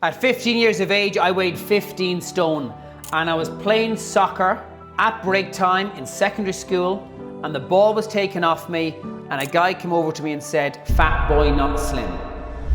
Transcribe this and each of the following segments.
At 15 years of age, I weighed 15 stone and I was playing soccer at break time in secondary school, and the ball was taken off me and a guy came over to me and said, "Fat boy, not slim."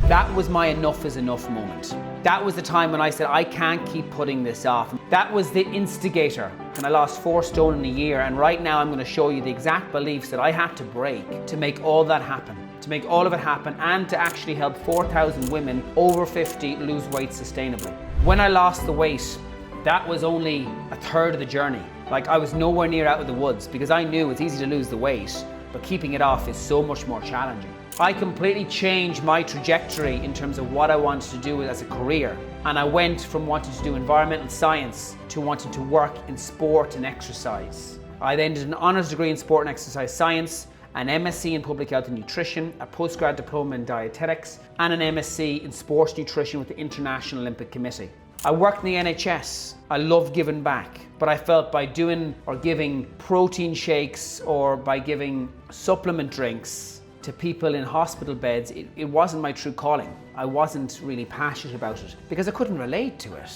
That was my enough is enough moment. That was the time when I said, I can't keep putting this off. That was the instigator. And I lost 4 stone in a year. And right now I'm going to show you the exact beliefs that I had to break to make all that happen. To make all of it happen and to actually help 4,000 women over 50 lose weight sustainably. When I lost the weight, that was only a third of the journey. Like, I was nowhere near out of the woods because I knew it's easy to lose the weight, but keeping it off is so much more challenging. I completely changed my trajectory in terms of what I wanted to do as a career. And I went from wanting to do environmental science to wanting to work in sport and exercise. I then did an honours degree in sport and exercise science, an MSc in public health and nutrition, a postgrad diploma in dietetics, and an MSc in sports nutrition with the International Olympic Committee. I worked in the NHS. I loved giving back, but I felt by doing or giving protein shakes or by giving supplement drinks to people in hospital beds, it wasn't my true calling. I wasn't really passionate about it because I couldn't relate to it.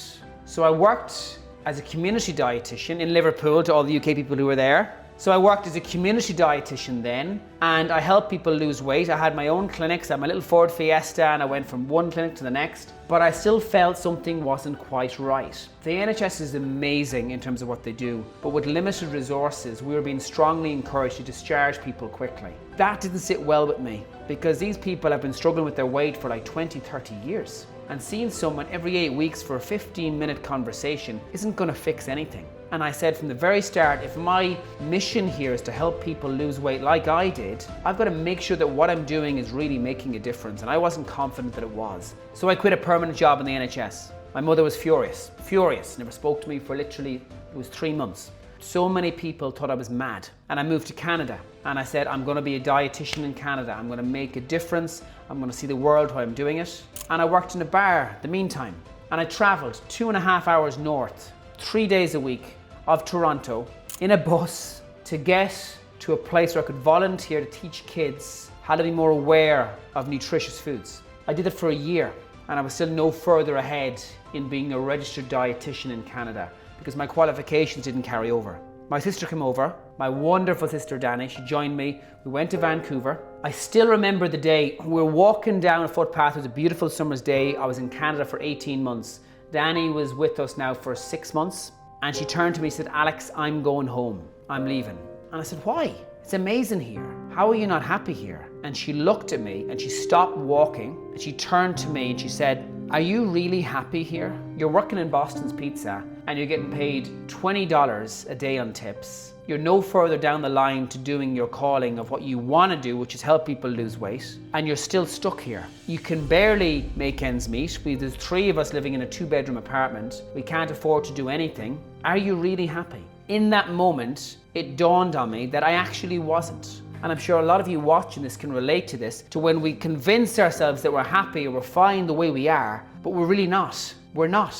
So I worked as a community dietitian in Liverpool, to all the UK people who were there. So I worked as a community dietitian then, and I helped people lose weight. I had my own clinics, I had my little Ford Fiesta, and I went from one clinic to the next, but I still felt something wasn't quite right. The NHS is amazing in terms of what they do, but with limited resources, we were being strongly encouraged to discharge people quickly. That didn't sit well with me, because these people have been struggling with their weight for like 20, 30 years. And seeing someone every 8 weeks for a 15-minute conversation isn't going to fix anything. And I said from the very start, if my mission here is to help people lose weight like I did, I've got to make sure that what I'm doing is really making a difference. And I wasn't confident that it was. So I quit a permanent job in the NHS. My mother was furious, never spoke to me for literally, it was 3 months. So many people thought I was mad. And I moved to Canada and I said, I'm going to be a dietitian in Canada. I'm going to make a difference. I'm going to see the world while I'm doing it. And I worked in a bar the meantime. And I traveled 2.5 hours north, 3 days a week of Toronto in a bus to get to a place where I could volunteer to teach kids how to be more aware of nutritious foods. I did it for a year and I was still no further ahead in being a registered dietitian in Canada because my qualifications didn't carry over. My sister came over, my wonderful sister Danny, she joined me. We went to Vancouver. I still remember the day. We were walking down a footpath. It was a beautiful summer's day. I was in Canada for 18 months. Danny was with us now for 6 months. And she turned to me and said, "Alex, I'm going home. I'm leaving." And I said, "Why? It's amazing here. How are you not happy here?" And she looked at me and she stopped walking and she turned to me and she said, "Are you really happy here? You're working in Boston's Pizza and you're getting paid $20 a day on tips. You're no further down the line to doing your calling of what you want to do, which is help people lose weight, and you're still stuck here. You can barely make ends meet. There's 3 of us living in a 2-bedroom apartment. We can't afford to do anything. Are you really happy?" In that moment, it dawned on me that I actually wasn't. And I'm sure a lot of you watching this can relate to this, to when we convince ourselves that we're happy or we're fine the way we are, but we're really not. We're not.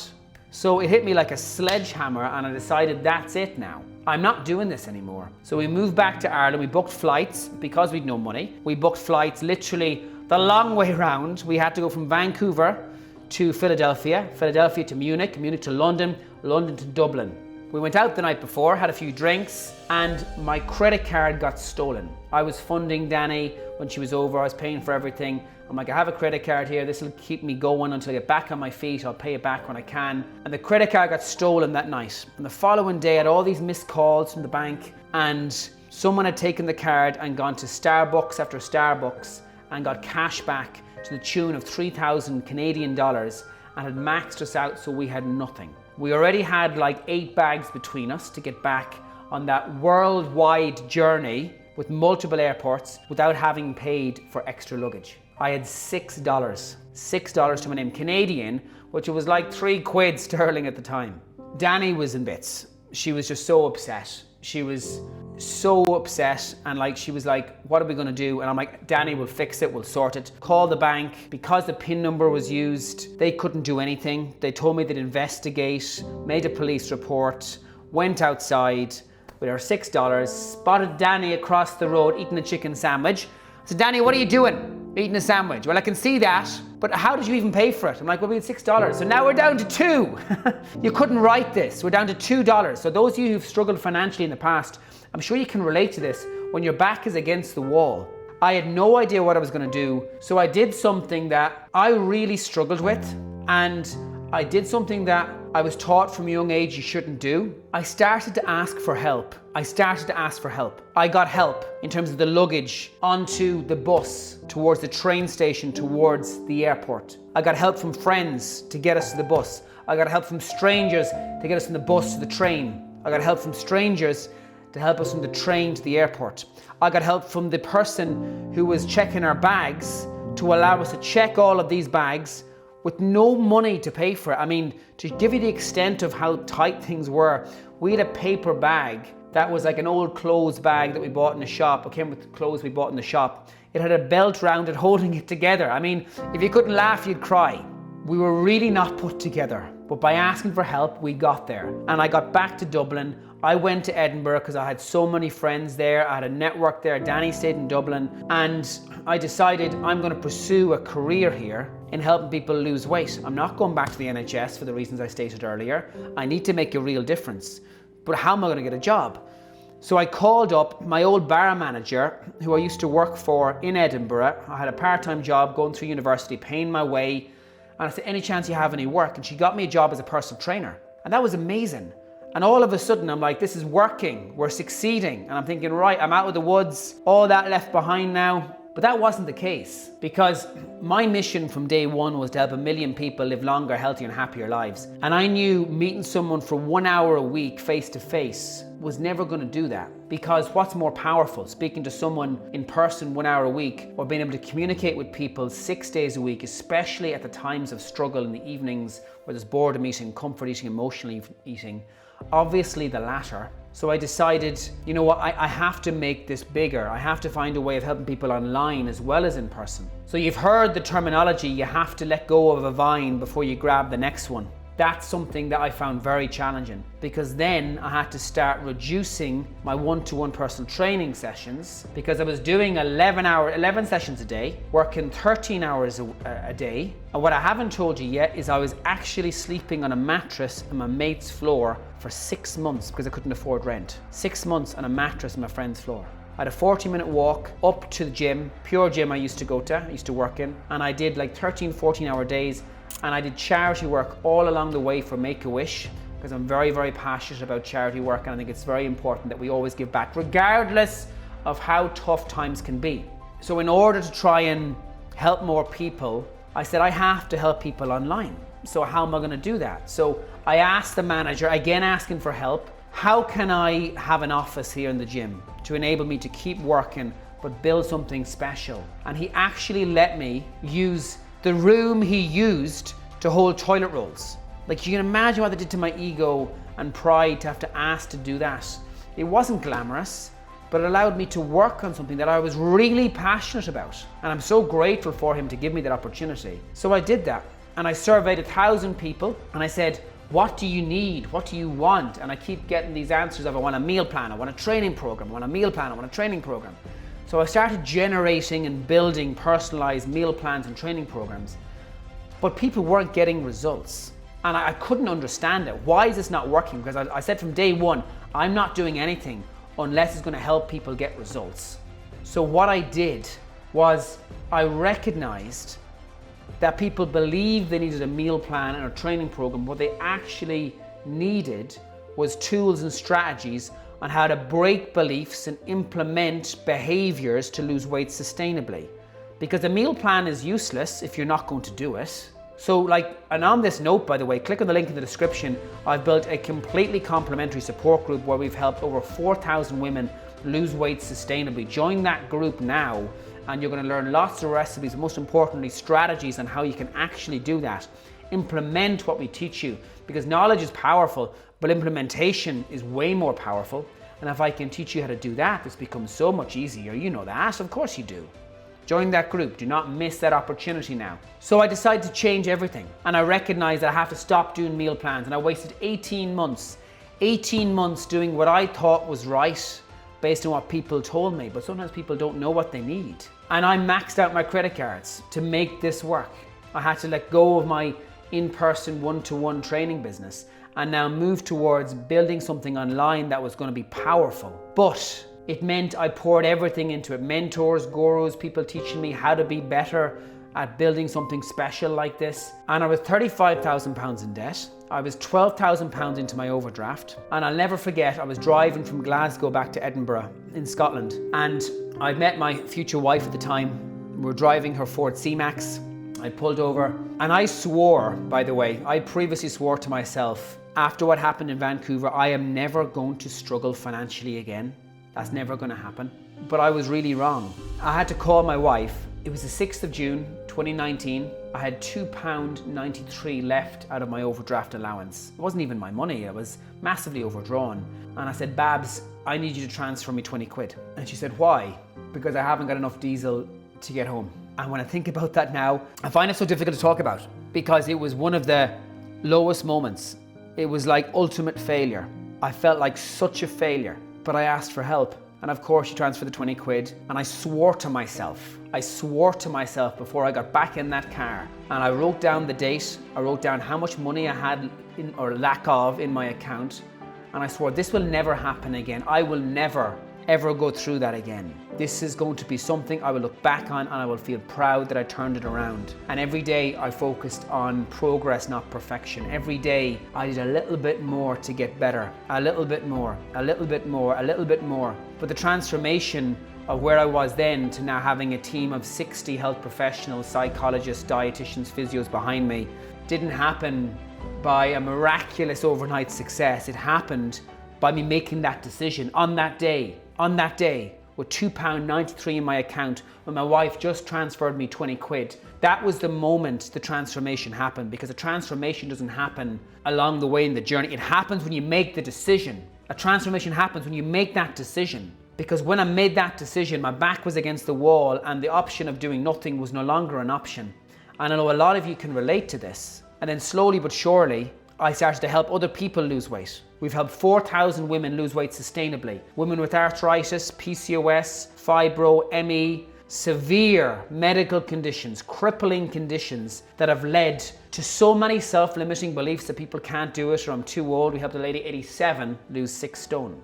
So it hit me like a sledgehammer and I decided that's it now. I'm not doing this anymore. So we moved back to Ireland. We booked flights because we'd no money. We booked flights literally the long way round. We had to go from Vancouver to Philadelphia, Philadelphia to Munich, Munich to London, London to Dublin. We went out the night before, had a few drinks, and my credit card got stolen. I was funding Danny when she was over. I was paying for everything. I'm like, I have a credit card here. This will keep me going until I get back on my feet. I'll pay it back when I can. And the credit card got stolen that night. And the following day, I had all these missed calls from the bank, and someone had taken the card and gone to Starbucks after Starbucks and got cash back to the tune of 3,000 Canadian dollars and had maxed us out so we had nothing. We already had like 8 bags between us to get back on that worldwide journey with multiple airports without having paid for extra luggage. I had $6 to my name, Canadian, which was like 3 quid sterling at the time. Danny was in bits. She was just so upset. She was so upset and like she was like, what are we gonna do? And I'm like, Danny, will fix it, we'll sort it. Call the bank. Because the PIN number was used, they couldn't do anything. They told me they'd investigate, made a police report, went outside with our $6, spotted Danny across the road eating a chicken sandwich. I said, Danny, what are you doing? eating a sandwich. Well, I can see that, but how did you even pay for it? I'm like, well, we had $6. So now we're down to $2. You couldn't write this. We're down to $2. So those of you who've struggled financially in the past, I'm sure you can relate to this when your back is against the wall. I had no idea what I was going to do. So I did something that I really struggled with, and I did something that I was taught from a young age you shouldn't do. I started to ask for help. I got help in terms of the luggage onto the bus, towards the train station, towards the airport. I got help from friends to get us to the bus. I got help from strangers to get us from the bus to the train. I got help from strangers to help us from the train to the airport. I got help from the person who was checking our bags to allow us to check all of these bags with no money to pay for it. I mean, to give you the extent of how tight things were, we had a paper bag that was like an old clothes bag that we bought in the shop. It came with the clothes we bought in the shop. It had a belt around it holding it together. I mean, if you couldn't laugh, you'd cry. We were really not put together. But by asking for help, we got there. And I got back to Dublin. I went to Edinburgh because I had so many friends there. I had a network there. Danny stayed in Dublin. And I decided I'm going to pursue a career here in helping people lose weight. I'm not going back to the NHS for the reasons I stated earlier. I need to make a real difference. But how am I going to get a job? So I called up my old bar manager who I used to work for in Edinburgh. I had a part-time job going through university, paying my way. And I said, any chance you have any work? And she got me a job as a personal trainer. And that was amazing. And all of a sudden, I'm like, this is working. We're succeeding. And I'm thinking, right, I'm out of the woods, all that left behind now. But that wasn't the case, because my mission from day one was to help 1 million people live longer, healthier, and happier lives. And I knew meeting someone for 1 hour a week face to face was never going to do that. Because what's more powerful, speaking to someone in person 1 hour a week, or being able to communicate with people 6 days a week, especially at the times of struggle in the evenings where there's boredom eating, comfort eating, emotional eating? Obviously the latter. So I decided, you know what, I have to make this bigger. I have to find a way of helping people online as well as in person. So you've heard the terminology, you have to let go of a vine before you grab the next one. That's something that I found very challenging, because then I had to start reducing my one-to-one personal training sessions, because I was doing 11 sessions a day, working 13 hours a day. And what I haven't told you yet is I was actually sleeping on a mattress on my mate's floor for 6 months because I couldn't afford rent. 6 months on a mattress on my friend's floor. I had a 40-minute walk up to the gym, pure gym I used to go to, I used to work in, and I did like 13, 14-hour days. And I did charity work all along the way for Make-A-Wish, because I'm very, very passionate about charity work, and I think it's very important that we always give back, regardless of how tough times can be. So in order to try and help more people, I said I have to help people online. So how am I going to do that? So I asked the manager, again asking for help, how can I have an office here in the gym to enable me to keep working but build something special? And he actually let me use the room he used to hold toilet rolls. Like, you can imagine what that did to my ego and pride to have to ask to do that. It wasn't glamorous, but it allowed me to work on something that I was really passionate about. And I'm so grateful for him to give me that opportunity. So I did that. And I surveyed 1,000 people and I said, what do you need? What do you want? And I keep getting these answers of, I want a meal plan, I want a training program, I want a meal plan, I want a training program. So I started generating and building personalized meal plans and training programs, but people weren't getting results. And I couldn't understand it. Why is this not working? Because I said from day one, I'm not doing anything unless it's going to help people get results. So what I did was I recognized that people believed they needed a meal plan and a training program. What they actually needed was tools and strategies on how to break beliefs and implement behaviors to lose weight sustainably. Because a meal plan is useless if you're not going to do it. So and on this note, by the way, click on the link in the description. I've built a completely complimentary support group where we've helped over 4,000 women lose weight sustainably. Join that group now and you're going to learn lots of recipes, and most importantly, strategies on how you can actually do that. Implement what we teach you, because knowledge is powerful, but implementation is way more powerful. And if I can teach you how to do that, this becomes so much easier. You know that, of course you do. Join that group, do not miss that opportunity now. So I decided to change everything, and I recognized that I have to stop doing meal plans, and I wasted 18 months doing what I thought was right, based on what people told me, but sometimes people don't know what they need. And I maxed out my credit cards to make this work. I had to let go of my in-person one-to-one training business and now move towards building something online that was going to be powerful. But it meant I poured everything into it. Mentors, gurus, people teaching me how to be better at building something special like this. And I was £35,000 in debt. I was £12,000 into my overdraft. And I'll never forget, I was driving from Glasgow back to Edinburgh in Scotland. And I met my future wife at the time. We were driving her Ford C-Max. I pulled over and I swore, by the way, I previously swore to myself, after what happened in Vancouver, I am never going to struggle financially again. That's never going to happen. But I was really wrong. I had to call my wife. It was the 6th of June, 2019. I had £2.93 left out of my overdraft allowance. It wasn't even my money, I was massively overdrawn. And I said, Babs, I need you to transfer me 20 quid. And she said, why? Because I haven't got enough diesel to get home. And when I think about that now, I find it so difficult to talk about because it was one of the lowest moments. It was like ultimate failure. I felt like such a failure, but I asked for help. And of course she transferred the 20 quid and I swore to myself before I got back in that car. And I wrote down the date, I wrote down how much money I had or lack of in my account. And I swore this will never happen again. I will never, ever go through that again. This is going to be something I will look back on and I will feel proud that I turned it around. And every day I focused on progress, not perfection. Every day I did a little bit more to get better. A little bit more, a little bit more, a little bit more. But the transformation of where I was then to now having a team of 60 health professionals, psychologists, dietitians, physios behind me didn't happen by a miraculous overnight success. It happened by me making that decision on that day with £2.93 in my account when my wife just transferred me 20 quid. That was the moment the transformation happened, because a transformation doesn't happen along the way in the journey. It happens when you make the decision. A transformation happens when you make that decision. Because when I made that decision, my back was against the wall and the option of doing nothing was no longer an option. And I know a lot of you can relate to this. And then slowly but surely, I started to help other people lose weight. We've helped 4,000 women lose weight sustainably. Women with arthritis, PCOS, fibro, ME, severe medical conditions, crippling conditions that have led to so many self-limiting beliefs that people can't do it or I'm too old. We helped a lady 87 lose 6 stone.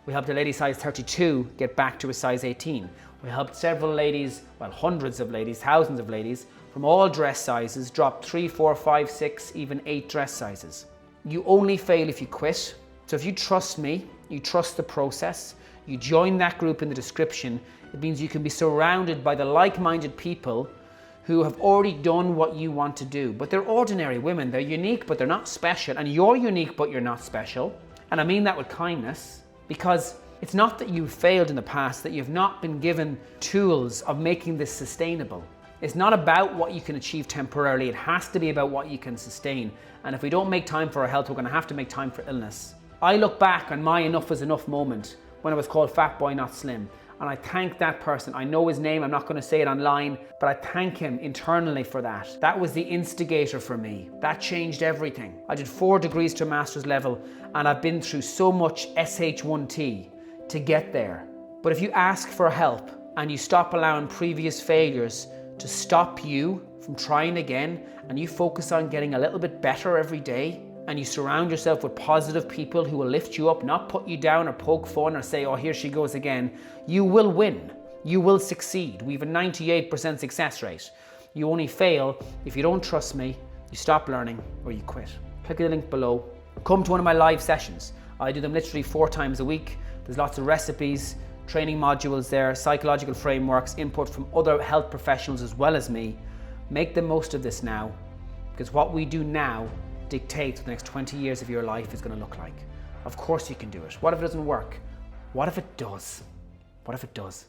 We helped a lady size 32 get back to a size 18. We helped several ladies, well, hundreds of ladies, thousands of ladies from all dress sizes drop 3, 4, 5, 6, even 8 dress sizes. You only fail if you quit. So if you trust me, you trust the process, you join that group in the description, it means you can be surrounded by the like-minded people who have already done what you want to do. But they're ordinary women, they're unique, but they're not special. And you're unique, but you're not special. And I mean that with kindness, because it's not that you failed in the past, that you've not been given tools of making this sustainable. It's not about what you can achieve temporarily, it has to be about what you can sustain. And if we don't make time for our health, we're gonna have to make time for illness. I look back on my enough is enough moment when I was called Fat Boy Not Slim. And I thank that person. I know his name, I'm not gonna say it online, but I thank him internally for that. That was the instigator for me. That changed everything. I did 4 degrees to a master's level and I've been through so much SH1T to get there. But if you ask for help and you stop allowing previous failures to stop you from trying again, and you focus on getting a little bit better every day, and you surround yourself with positive people who will lift you up, not put you down or poke fun or say, oh, here she goes again, you will win. You will succeed. We have a 98% success rate. You only fail if you don't trust me, you stop learning, or you quit. Click the link below. Come to one of my live sessions. I do them literally 4 times a week. There's lots of recipes, training modules there, psychological frameworks, input from other health professionals as well as me. Make the most of this now, because what we do now dictates what the next 20 years of your life is going to look like. Of course you can do it. What if it doesn't work? What if it does? What if it does?